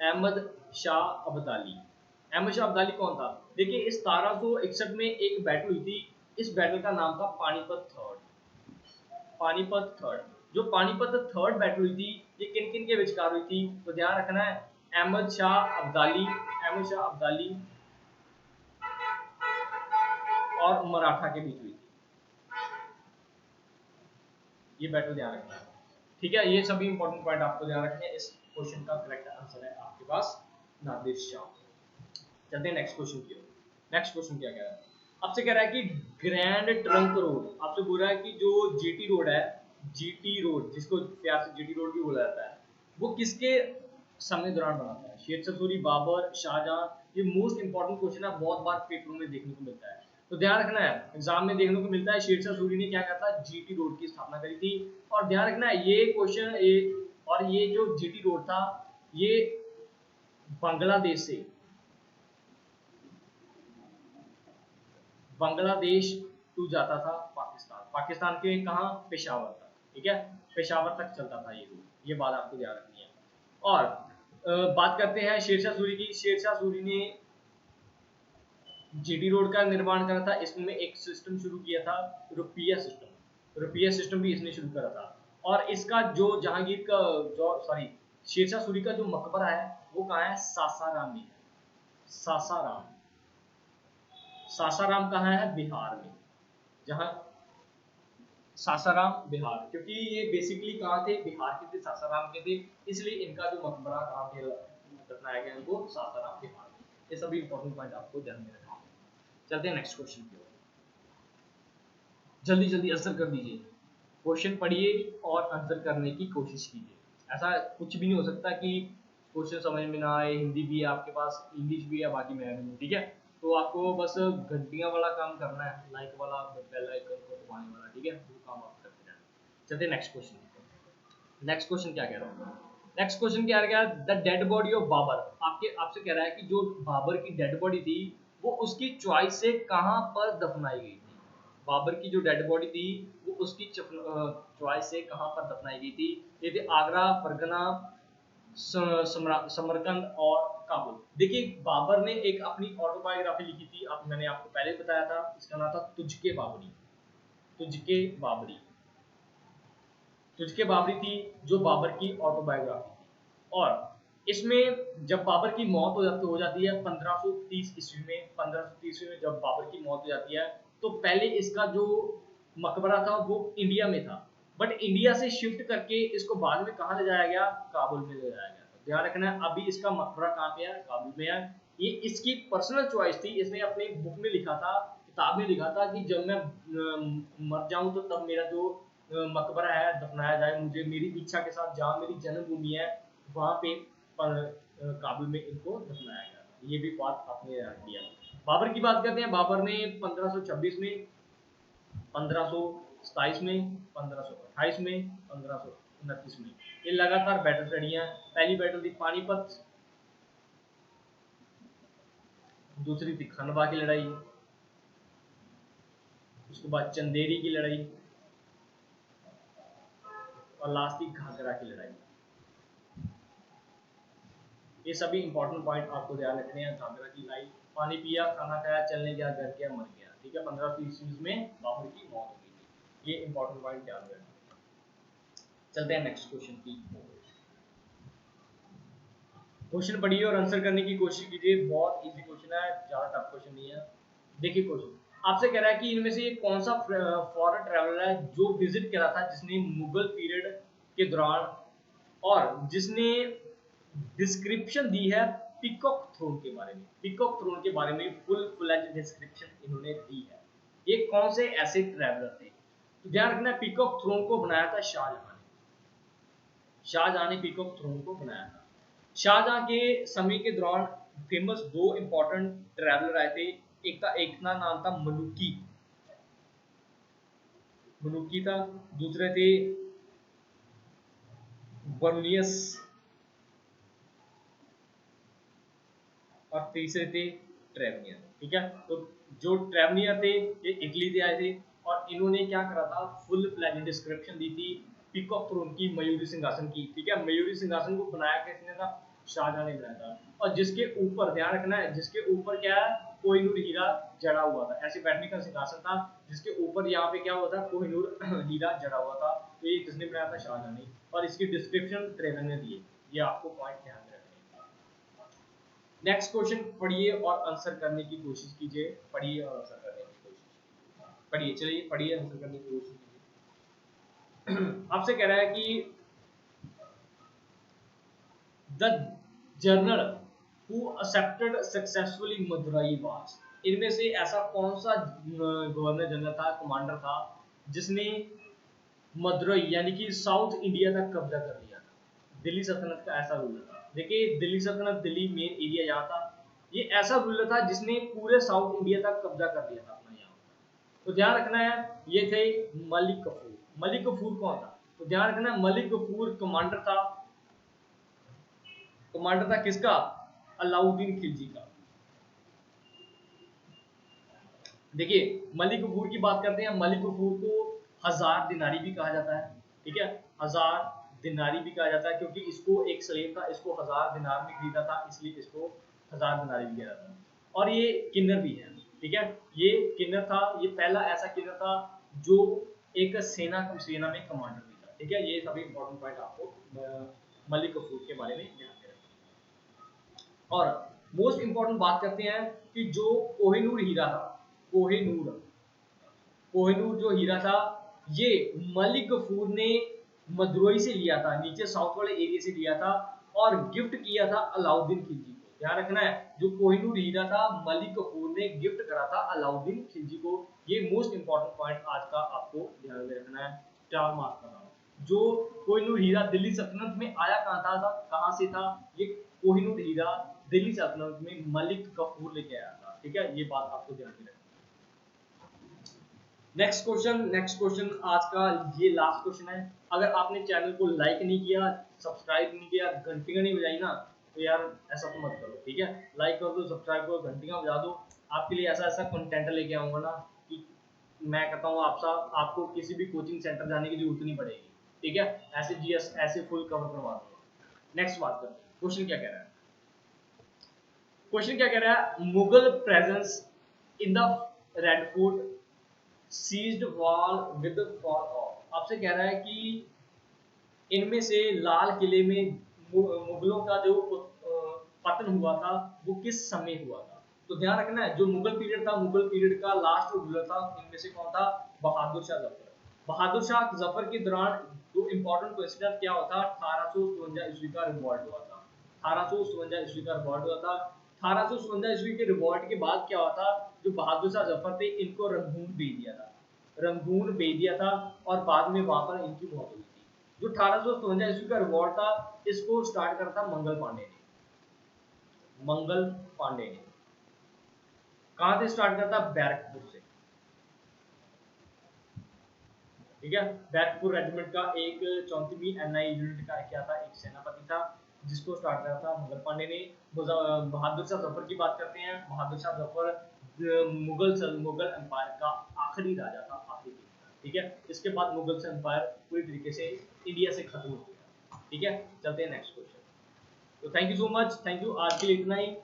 अहमद शाह अब्दाली कौन था? देखिए, इस 1761 में एक बैटल हुई थी। इस बैटल का नाम था पानीपत थर्ड। जो पानीपत थर्ड बैटल हुई थी, ये किन किन के विचकार हुई थी? तो ध्यान रखना है, अहमद शाह अब्दाली और मराठा के बीच हुई थी। ये बैटल ध्यान रखना है, ठीक है। ये सभी इंपॉर्टेंट पॉइंट आपको ध्यान रखने हैं। इस क्वेश्चन का करेक्ट आंसर है आपके पास नादिर शाह। चलते हैं नेक्स्ट क्वेश्चन की ओर। नेक्स्ट क्वेश्चन क्या कह रहा है? आपसे कह रहा है कि ग्रैंड ट्रंक रोड, आपसे बोल रहा है कि जो जीटी रोड है, जीटी रोड जिसको प्यार से जीटी रोड भी बोला जाता है, वो किसके समय दौरान बना था? शेरशाह सूरी, बाबर, शाहजहां? ये मोस्ट इंपॉर्टेंट क्वेश्चन है, बहुत बार पेपरों में देखने को मिलता है, तो ध्यान रखना है, एग्जाम में देखने को मिलता है। शेरशाह सूरी ने क्या कहा था? जीटी रोड की स्थापना करी थी। और ध्यान रखना है, ये क्वेश्चन और ये जो जीटी रोड था, ये बांग्लादेश टू जाता था पाकिस्तान के कहा? पेशावर तक, ठीक है। पेशावर तक चलता था ये रूट, ये बात आपको ध्यान रखनी है। और बात करते हैं शेरशाह सूरी की। शेरशाह सूरी ने जीटी रोड का निर्माण करा था। इसमें एक सिस्टम शुरू किया था, रुपया सिस्टम भी इसने शुरू करा था। और इसका जो जहांगीर का शेरशाह सूरी का जो मकबरा है वो कहाँ है? सासाराम में। सासाराम कहाँ है? बिहार में। जहां सासाराम बिहार, क्योंकि ये बेसिकली कहाँ थे? बिहार के थे, सासाराम के थे, इसलिए इनका जो मकबरा कहाँ पे दफनाया गया इनको? सासाराम बिहार में। ये सभी इंपॉर्टेंट पॉइंट आपको ध्यान में रखना है। चलते हैं नेक्स्ट क्वेश्चन की ओर। जल्दी जल्दी आंसर कर दीजिए, क्वेश्चन पढ़िए और आंसर करने की कोशिश कीजिए। ऐसा कुछ भी नहीं हो सकता कि क्वेश्चन समझ में ना आए, हिंदी भी है आपके पास, इंग्लिश भी है, बाकी मैं भी हूँ, ठीक है। तो आपको बस घंटियां वाला काम करना है, लाइक वाला बेल आइकन को दबाने वाला, ठीक है, वो काम आप करते रहना। चलते नेक्स्ट क्वेश्चन। नेक्स्ट क्वेश्चन क्या कह रहा हूँ? नेक्स्ट क्वेश्चन क्या कह रहा है? The dead body of Babur. आपसे कह रहा है कि जो बाबर की डेड बॉडी थी वो उसकी चॉइस से कहाँ पर दफनाई गई थी? बाबर की जो डेड बॉडी थी वो उसकी चॉइस से कहाँ पर दफनाई गई थी? ये थे आगरा, फरगना, समरकंद और काबुल। देखिए बाबर ने एक अपनी ऑटोबायोग्राफी लिखी थी, अब मैंने आपको पहले बताया था, इसका नाम था तुझके बाबरी। तुझके बाबरी, तुझके बाबरी थी जो बाबर की ऑटोबायोग्राफी थी। और इसमें जब बाबर की मौत हो जाती है 1530 ईस्वी में, 1530 ईस्वी में जब बाबर की मौत हो जाती है, तो पहले इसका जो मकबरा था वो इंडिया में था, बट इंडिया से शिफ्ट करके इसको बाद में कहाँ ले जाया गया? काबुल में ले जाया गया। तो ध्यान रखना है अभी इसका मकबरा कहाँ पे है? काबुल में है। ये इसकी पर्सनल चॉइस थी, इसने अपने बुक में लिखा था, किताब में लिखा था कि जब मैं मर जाऊं तो तब मेरा जो मकबरा है दफनाया जाए, मुझे मेरी इच्छा के साथ जहाँ मेरी जन्मभूमि है वहाँ पे काबुल में इनको दफनाया गया था। ये भी बात आपने याद किया। बाबर की बात करते हैं। बाबर ने 1526 में, 1527 में, 1528 में, 1529 में ये लगातार बैटल लड़ी हैं। पहली बैटल थी पानीपत, दूसरी थी खंडवा की लड़ाई, उसके बाद चंदेरी की लड़ाई और लास्ट थी घाघरा की लड़ाई। ये सभी इंपॉर्टेंट पॉइंट आपको ध्यान रखने हैं। घाघरा की लड़ाई, पानी पिया, खाना खाया, चलने गया, घर गया, मर गया। ठीक है, 1530 में बाबर की मौत हो गई थी। ये इंपॉर्टेंट पॉइंट ध्यान रखना। चलते हैं नेक्स्ट क्वेश्चन की। क्वेश्चन पढ़िए और आंसर करने की कोशिश कीजिए। बहुत इजी क्वेश्चन है, ज्यादा टफ क्वेश्चन नहीं है। देखिए क्वेश्चन आपसे कह रहा है कि इनमें से कौन सा फॉरेन ट्रैवलर है जो विजिट करा था, जिसने मुगल पीरियड के दौरान और जिसने डिस्क्रिप्शन दी है पीकॉक थ्रोन के बारे में। पीकॉक थ्रोन के बारे में फुल फ्लेज डिस्क्रिप्शन इन्होंने दी है। ये कौन से ऐसे ट्रैवलर थे? तो ध्यान रखना, पीकॉक थ्रोन को बनाया था शाहजहां ने। शाहजहां ने पीकॉक थ्रोन को बनाया था। शाहजहां के समय के दौरान फेमस दो इंपॉर्टेंट ट्रैवलर आए थे। एक का नाम था मलुकी, मलुकी था। दूसरे थे वर्नियस और तीसरे थे ट्रेवनियर। ठीक है, तो जो ट्रेवनियर थे ये इटली से आए थे और इन्होंने क्या करा था? फुल फ्लैज डिस्क्रिप्शन दी थी पीकॉक थ्रोन की, मयूरी सिंहासन की। ठीक है, मयूरी सिंहासन को बनाया किसने था? शाहजहां ने बनाया था। और जिसके ऊपर ध्यान रखना है, जिसके ऊपर क्या है? कोहिनूर हीरा जड़ा हुआ था। ऐसे बैठने का सिंहासन था जिसके ऊपर यहाँ पे क्या हुआ था? कोहिनूर हीरा जड़ा हुआ था। तो ये किसने बनाया था? शाहजहां ने। और इसकी डिस्क्रिप्शन ट्रेवन ने दी है। ये आपको पॉइंट ध्यान रखना है। नेक्स्ट क्वेश्चन पढ़िए और आंसर करने की कोशिश कीजिए। पढ़िए और आंसर करने की कोशिश, पढ़िए, चलिए पढ़िए, आंसर करने की कोशिश कीजिए। आपसे कह रहा है कि the journal who accepted successfully Madurai was. इनमें से ऐसा कौन सा गवर्नर जनरल था, कमांडर था, जिसने मदुरई यानी कि साउथ इंडिया तक कब्जा कर लिया था? दिल्ली सल्तनत का ऐसा रूलर था। देखिए दिल्ली सल्तनत, दिल्ली मेन एरिया यहाँ था। ये ऐसा रूलर था जिसने पूरे साउथ इंडिया तक कब्जा कर लिया था अपना यहाँ। तो ध्यान रखना है, ये थे मलिक कफूर। मलिक कफूर कौन था? तो ध्यान रखना, मलिक कफूर कमांडर था। कमांडर था किसका? अलाउद्दीन खिलजी का। देखिए मलिक कफूर की बात करते हैं। मलिक कफूर को हजार दिनारी भी कहा जाता है। ठीक है, हजार दिनारी भी कहा जाता है क्योंकि इसको एक स्लेव था, इसको हजार दिनार में खरीदा था, इसलिए इसको हजार दिनारी भी कहा जाता है। और ये किन्नर भी है। ठीक है, ये किन्नर था, ये पहला ऐसा किन्नर था जो एक सेना में कमांडर भी था। ठीक है, ये सभी इंपॉर्टेंट पॉइंट आपको मलिक कफूर के बारे में ध्यान में रखना। और मोस्ट इंपॉर्टेंट बात करते हैं कि जो कोहिनूर हीरा था, कोहिनूर, कोहिनूर जो हीरा था, ये मलिक गफूर ने मदुरई से लिया था, नीचे साउथ वाले एरिया से लिया था और गिफ्ट किया था अलाउद्दीन खिलजी को। ध्यान रखना है, जो कोहिनूर हीरा था मलिक गफूर ने गिफ्ट करा था अलाउद्दीन खिलजी को। ये मोस्ट इंपॉर्टेंट पॉइंट आज का आपको ध्यान में रखना है, 4 मार्क्स का। जो कोहिनूर हीरा दिल्ली सल्तनत में आया कहाँ से था? ये कोहिनूर हीरा दिल्ली सल्तनत में मलिक गफूर लेके आया था। ठीक है, ये बात आपको ध्यान में रखना। नेक्स्ट क्वेश्चन आज का ये लास्ट क्वेश्चन है। अगर आपने चैनल को लाइक नहीं किया, सब्सक्राइब नहीं किया, घंटी नहीं बजाई ना, तो यार ऐसा तो मत करो, ठीक है। लाइक कर दो, सब्सक्राइब करो, घंटियां बजा दो। आपके लिए ऐसा ऐसा कंटेंट लेके आऊंगा ना कि मैं कहता हूँ आपको किसी भी कोचिंग सेंटर जाने की जरूरत नहीं पड़ेगी, ठीक है। ऐसे जीएस ऐसे फुल कवर करवा दूंगा। नेक्स्ट बात करते हैं, क्वेश्चन क्या कह रहा है। क्वेश्चन क्या कह रहा है, Mughal presence in the Red Fort seized wall with fall of. आपसे कह रहा है कि इनमें से लाल किले में मुगलों का जो पतन हुआ था वो किस समय हुआ था। तो ध्यान रखना है, जो मुगल पीरियड था, मुगल पीरियड का लास्ट रूलर था इनमें से कौन था, बहादुर शाह जफर। बहादुर शाह जफर के दौरान जो इंपॉर्टेंट क्वेश्चन क्या होता, 1857 ईस्वी का रिवॉल्ट हुआ था। 1857 ईस्वी का रिवॉल्ट हुआ था। 1857 ईस्वी के रिवॉल्ट के बाद क्या हुआ था, जो बहादुर शाह जफर थे इनको रंगून भेज दिया था, रंगून भेज दिया था, और बाद में वहां पर इनकी मौत हुई थी। जो 1857 ईस्वी का रिवॉल्ट था इसको स्टार्ट करा था मंगल पांडे ने। मंगल पांडे ने कहां से स्टार्ट करा था, बैरकपुर से, ठीक है। बैरकपुर रेजिमेंट का एक 34वीं एनआई यूनिट का क्या था, एक सेनापति था, जिसको स्टार्ट करा था मंगल पांडे ने। बहादुर शाह जफर की बात करते हैं। बहादुर शाह जफर मुगल एम्पायर का आखिरी राजा था, आखिरी, ठीक है। इसके बाद मुगल एम्पायर पूरी तरीके से इंडिया से खत्म हो गया, ठीक है। चलते हैं नेक्स्ट क्वेश्चन। तो thank you so much, thank you, आज के लिए इतना ही।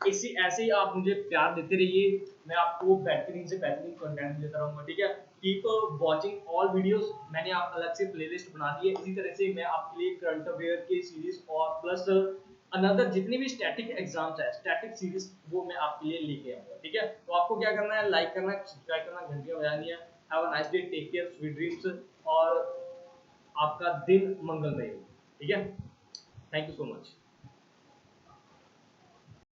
इसी ऐसे ही आप मुझे प्यार देते रहिए, मैं आपको बेहतरीन से बेहतरीन कंटेंट देता रहूंगा, ठीक है। Keep watching all videos. मैंने आप अलग से प्लेलिस्ट बना दी है, इसी तरह से मैं आपके लिए करंट अफेयर की सीरीज और प्लस अनदर जितनी भी स्टैटिक एग्जाम्स है, स्टैटिक सीरीज वो मैं आपके लिए लेके आऊंगा, ठीक है। तो आपको क्या करना है, लाइक करना है, सब्सक्राइब करना, घंटियां बजानी है। Have a nice day, take care, sweet dreams, और आपका दिन मंगलमय हो, ठीक है। Thank you so much.